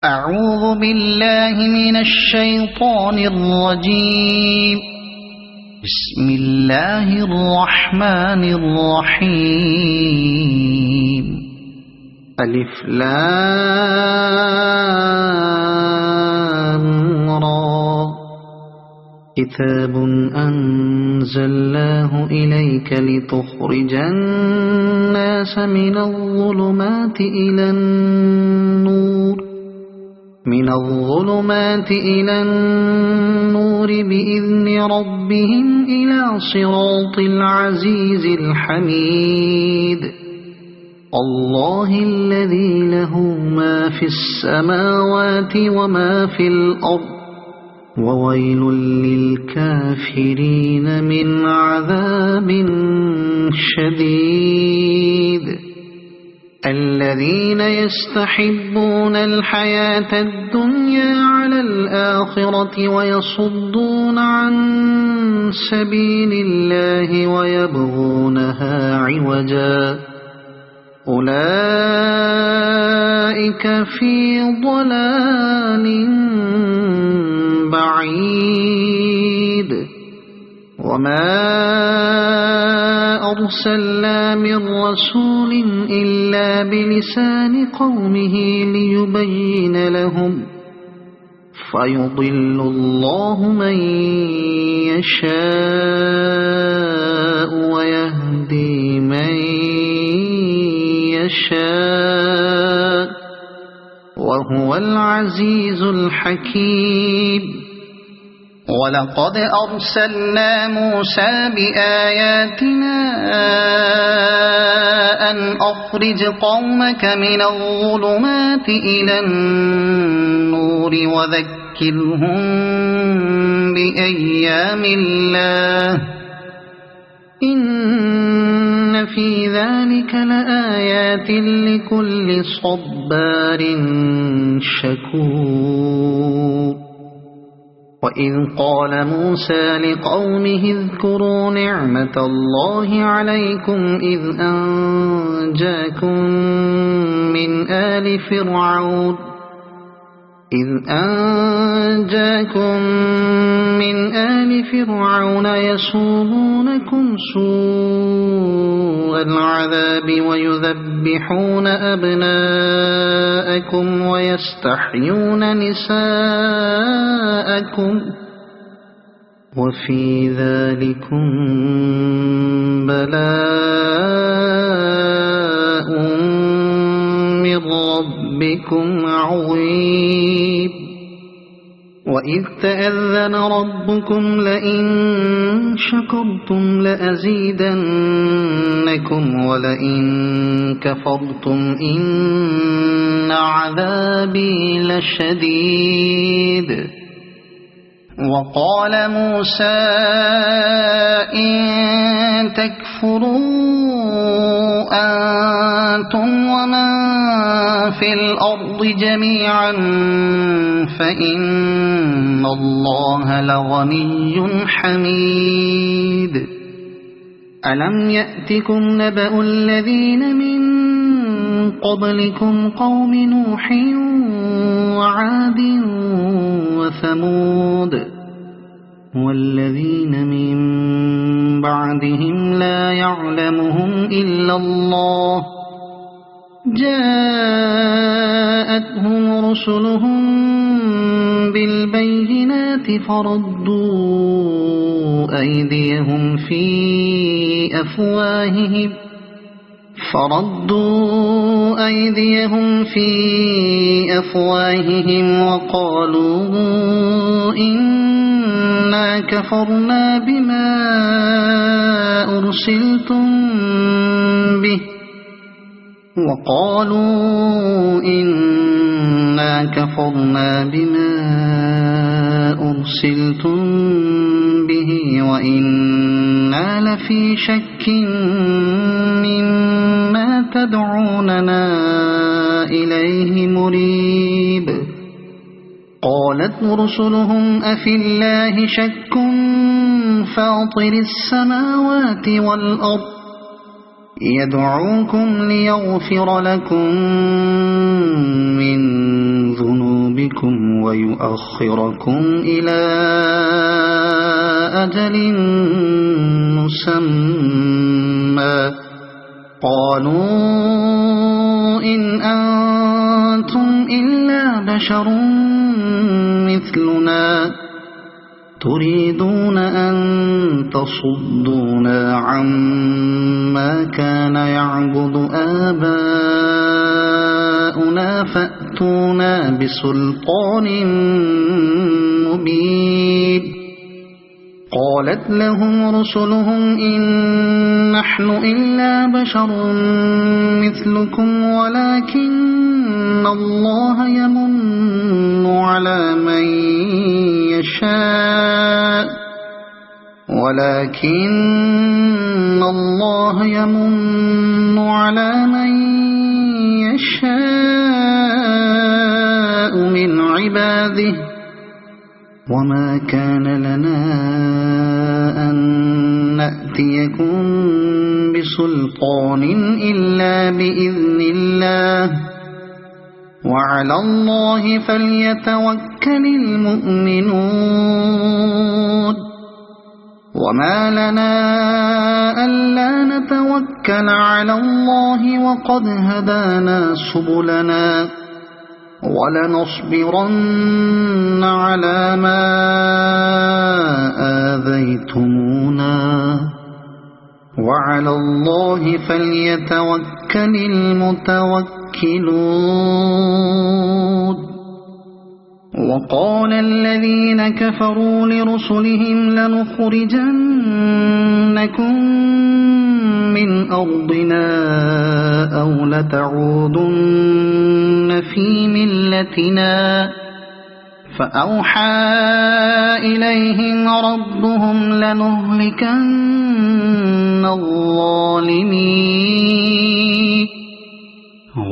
أعوذ بالله من الشيطان الرجيم. بسم الله الرحمن الرحيم. ألف لام را. كتاب أنزلناه إليك لتخرج الناس من الظلمات إلى النور بإذن ربهم إلى صراط العزيز الحميد. الله الذي له ما في السماوات وما في الأرض وويل للكافرين من عذاب شديد. الذين يستحبون الحياة الدنيا على الآخرة ويصدون عن سبيل الله ويبغونها عوجا أولئك في ضلال بعيد. وما أرسلنا من رسول إلا بلسان قومه ليبين لهم فيضل الله من يشاء ويهدي من يشاء وهو العزيز الحكيم. ولقد أرسلنا موسى بآياتنا أن أخرج قومك من الظلمات إلى النور وذكرهم بأيام الله إن في ذلك لآيات لكل صبار شكور. وإذ قال موسى لقومه اذكروا نعمة الله عليكم إذ أنجاكم من آل فرعون يسومونكم سوء العذاب ويذبحون أبناءكم ويستحيون نساءكم وفي ذلكم بلاء من ربكم عظيم. وإذ تأذن ربكم لئن شكرتم لأزيدنكم ولئن كفرتم إن عذابي لشديد. وقال موسى إن تكفروا أنتم ومن في الأرض جميعا فإن الله لغني حميد. ألم يأتكم نبأ الذين من قبلكم قوم نوح وعاد وثمود والذين من بعدهم لا يعلمهم إلا الله جاءتهم رسلهم بالبينات فردوا أيديهم في أفواههم وقالوا إنا كفرنا بما أرسلتم به وإنا لفي شك مما تدعوننا إليه مريب. قالت رسلهم أفي الله شك فاطر السماوات والأرض يدعوكم ليغفر لكم من ذنوبكم بكم ويؤخركم إلى أجل مسمى قالوا إن أنتم إلا بشر مثلنا تريدون أن تصدونا عما كان يعبد آباؤنا فأتونا بسلطان مبين قالت لهم رسلهم إن نحن إلا بشر مثلكم ولكن الله يمن على من يشاء من عباده وما كان لنا أن نأتيكم بسلطان إلا بإذن الله وعلى الله فليتوكل المؤمنون وما لنا ألا نتوكل على الله وقد هدانا سبلنا ولنصبرن على ما آذيتمونا وعلى الله فليتوكل المتوكلون وقال الذين كفروا لرسلهم لنخرجنكم من أرضنا أو لتعودن في ملتنا فأوحى إليهم ربهم لنهلكن الظالمين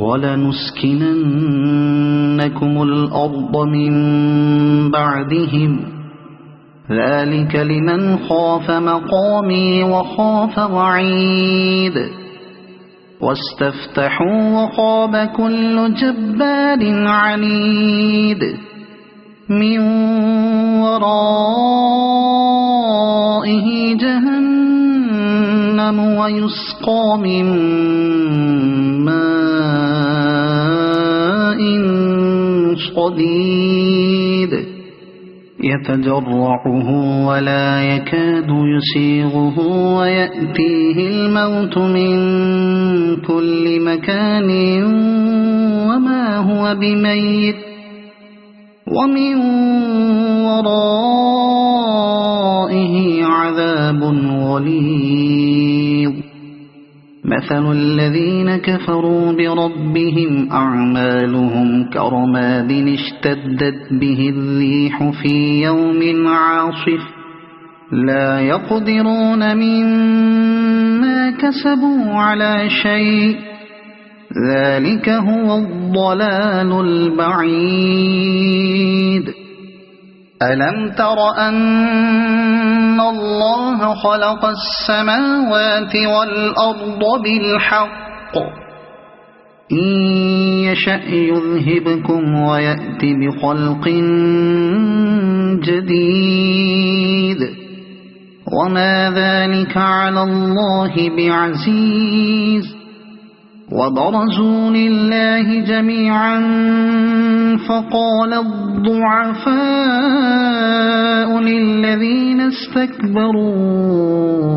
ولنسكننكم الأرض من بعدهم ذلك لمن خاف مقامي وخاف وعيد واستفتحوا وخاب كل جبار عنيد من ورائه جهنم ويسقى من ماء صديد يتجرعه ولا يكاد يسيغه ويأتيه الموت من كل مكان وما هو بميت ومن ورائه عذاب غليظ مثل الذين كفروا بربهم أعمالهم كرماد اشتدت به الريح في يوم عاصف لا يقدرون مما كسبوا على شيء ذلك هو الضلال البعيد ألم تر أن الله خلق السماوات والأرض بالحق إن يشأ يذهبكم ويأت بخلق جديد وما ذلك على الله بعزيز وبرزوا لله جميعا فقال الضعفاء للذين استكبروا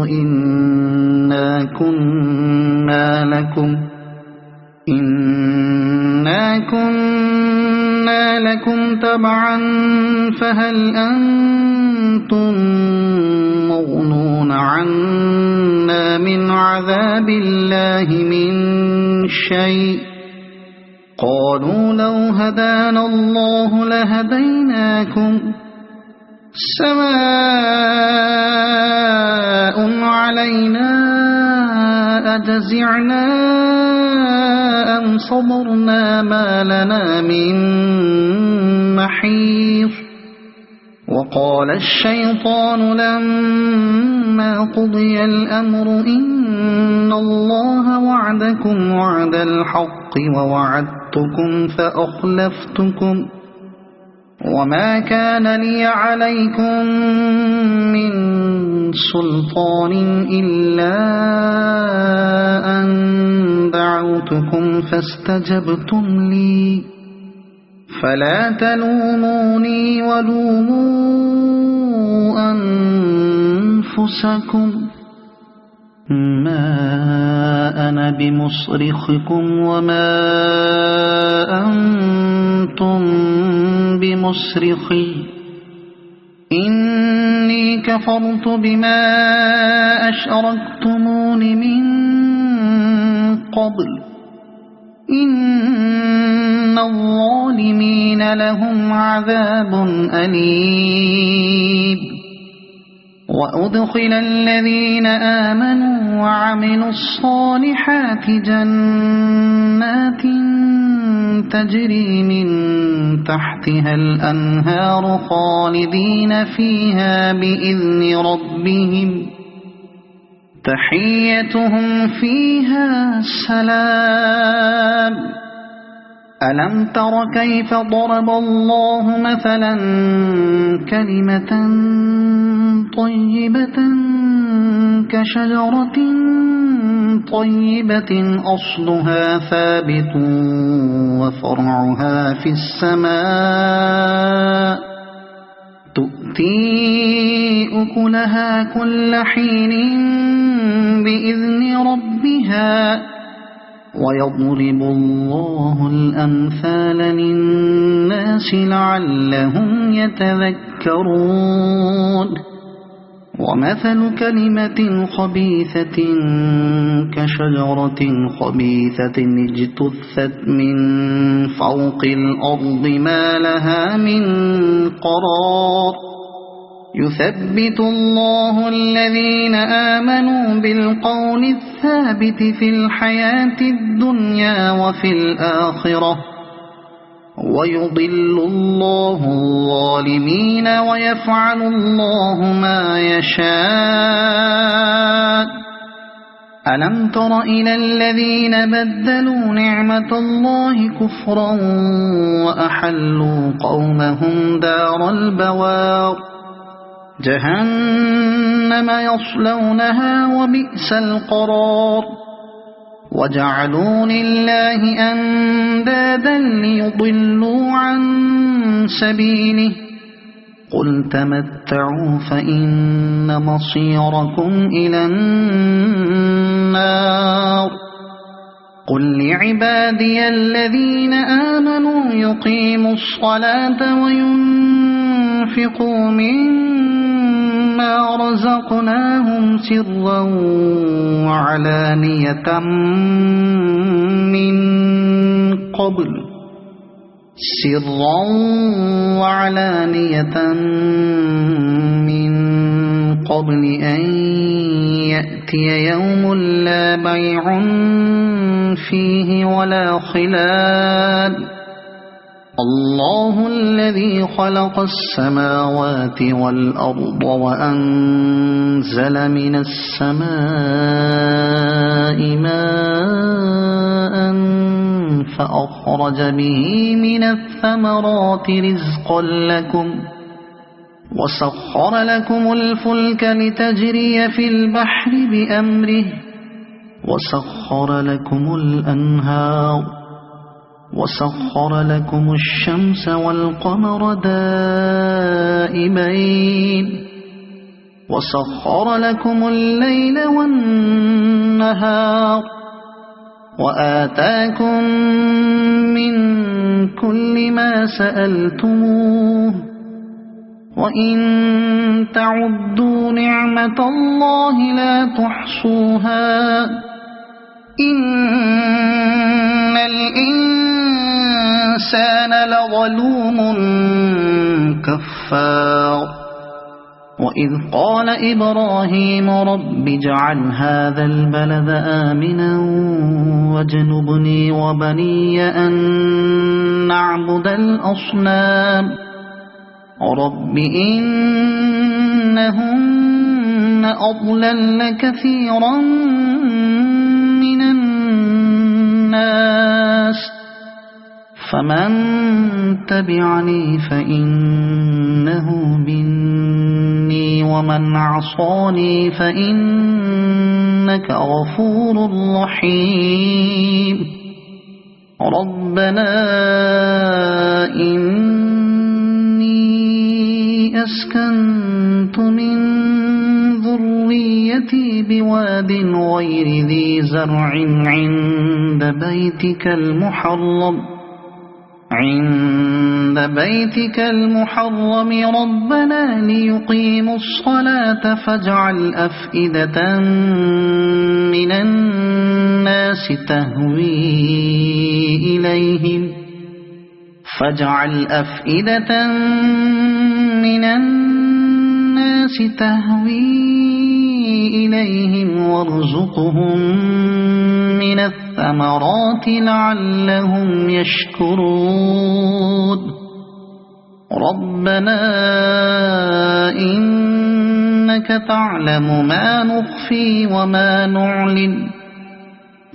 إنا كنا لكم تبعا فهل أنتم مغنون عنا من عذاب الله من شيء قالوا لو هدانا الله لهديناكم سواء علينا أجزعنا أم صبرنا ما لنا من محيص وقال الشيطان لما قضي الأمر إن الله وعدكم وعد الحق ووعدتكم وما كان لي عليكم من سلطان إلا أن دعوتكم فاستجبتم لي فلا تلوموني ولوموا أنفسكم ما أنا بمصرخكم وما أنتم بمصرخي إني كفرت بما أشركتمون من قبل إن الظالمين لهم عذاب أليم وأدخل الذين آمنوا وعملوا الصالحات جنات تجري من تحتها الأنهار خالدين فيها بإذن ربهم تحيتهم فيها سلام ألم تر كيف ضرب الله مثلا كلمة طيبة كشجرة طيبة أصلها ثابت وفرعها في السماء تؤتي أكلها كل حين بإذن ربها ويضرب الله الأمثال للناس لعلهم يتذكرون ومثل كلمة خبيثة كشجرة خبيثة اجتثت من فوق الأرض ما لها من قرار يثبت الله الذين آمنوا بالقول الثابت في الحياة الدنيا وفي الآخرة ويضل الله الظالمين ويفعل الله ما يشاء ألم تر إلى الذين بدلوا نعمة الله كفرا وأحلوا قومهم دار البوار جهنم يصلونها وبئس القرار وجعلوا لله أندادا ليضلوا عن سبيله قل تمتعوا فإن مصيركم إلى النار قل لعبادي الذين آمنوا يقيموا الصلاة وينفقوا مما رزقناهم سرا وعلانية من قبل أن يأتي يوم لا بيع فيه ولا خلال الله الذي خلق السماوات والأرض وأنزل من السماء ماء فأخرج به من الثمرات رزقا لكم وسخر لكم الفلك لتجري في البحر بأمره وسخر لكم الأنهار وسخر لكم الشمس والقمر دائبين وسخر لكم الليل والنهار وآتاكم من كل ما سألتموه وإن تعدوا نعمة الله لا تحصوها إن الإنسان لظلوم كفار وإذ قال إبراهيم رب اجعل هذا البلد آمنا واجنبني وبني أن نعبد الأصنام رب إنهن أضللن كثيرا من الناس فمن تبعني فإنه مني ومن عصاني فإنك غفور رحيم ربنا إني أسكنت من ذريتي بواد غير ذي زرع عند بيتك المحرم ربنا ليقيموا الصلاة فاجعل أفئدة من الناس تهوي إليهم وارزقهم من الثمرات لعلهم يشكرون ربنا إنك تعلم ما نخفي وما نعلن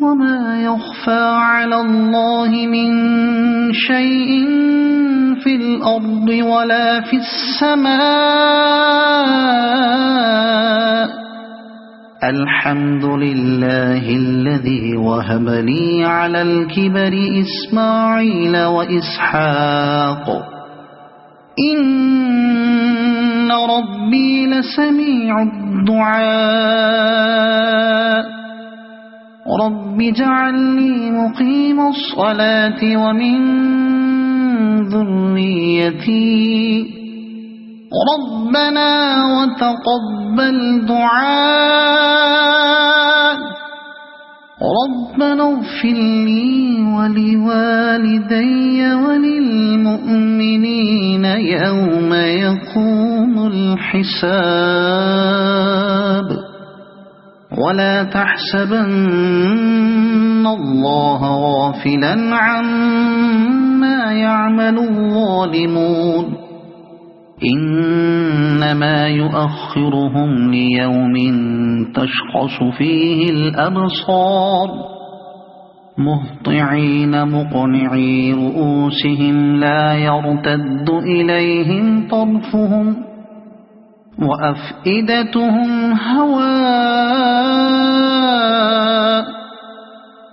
وما يخفى على الله من شيء في الأرض ولا في السماء الحمد لله الذي وهب لي على الكبر إسماعيل وإسحاق إن ربي لسميع الدعاء رب اجعلني مقيم الصلاة ومن ذريتي ربنا وتقبل دعاء ربنا اغفر لي ولوالدي وللمؤمنين يوم يقوم الحساب ولا تحسبن الله غافلا عما يعمل الظالمون إنما يؤخرهم ليوم تشخص فيه الأبصار مهطعين مقنعي رؤوسهم لا يرتد إليهم طرفهم وأفئدتهم هواء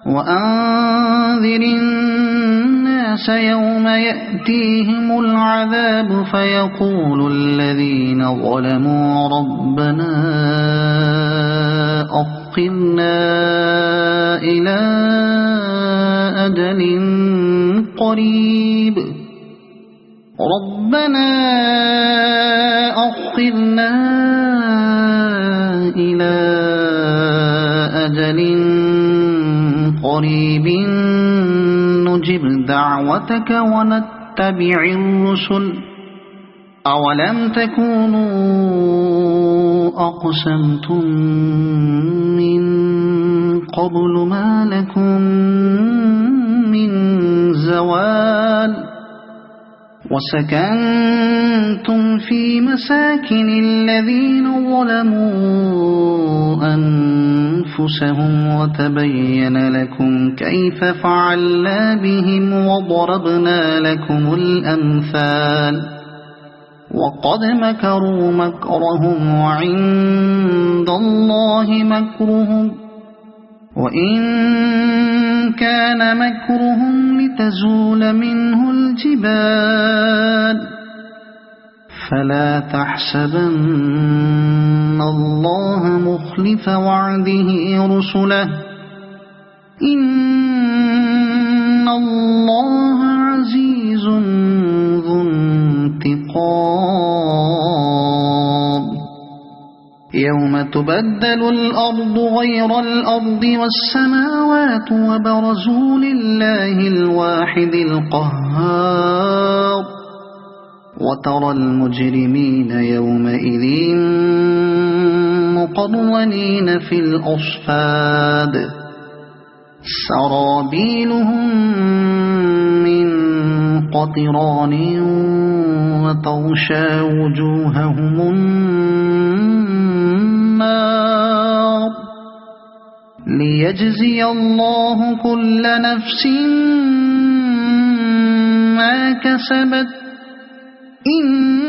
وأنذر الناس يوم يأتيهم العذاب فيقول الذين ظلموا ربنا أخرنا إلى أجل قريب ربنا أخرنا إلى أجل قريب نجب دعوتك ونتبع الرسل أولم تكونوا أقسمتم من قبل ما لكم من زوال وسكنتم في مساكن الذين ظلموا أنفسهم وتبين لكم كيف فعلنا بهم وضربنا لكم الأمثال وقد مكروا مكرهم وعند الله مكرهم وإن كان مكرهم لتزول منه الجبال فلا تحسبن الله مخلف وعده رسله إن الله عزيز ذو انتقام يوم تبدل الأرض غير الأرض والسماوات وبرزوا لله الواحد القهار وترى المجرمين يومئذ مقرنين في الأصفاد سرابيلهم من قطران وتغشى وجوههم النار ليجزي الله كل نفس ما كسبت إن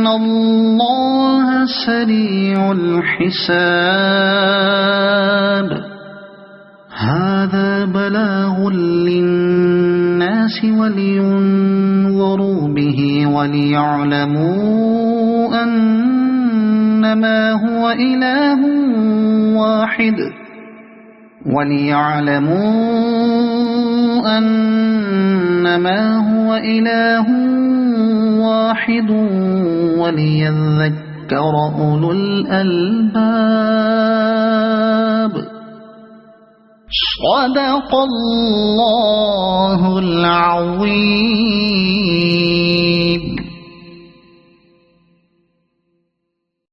الله سريع الحساب هذا بلاغ للناس ولينظروا به وليعلموا أنما هو إله واحد وليذكر أولو الألباب صدق الله العظيم.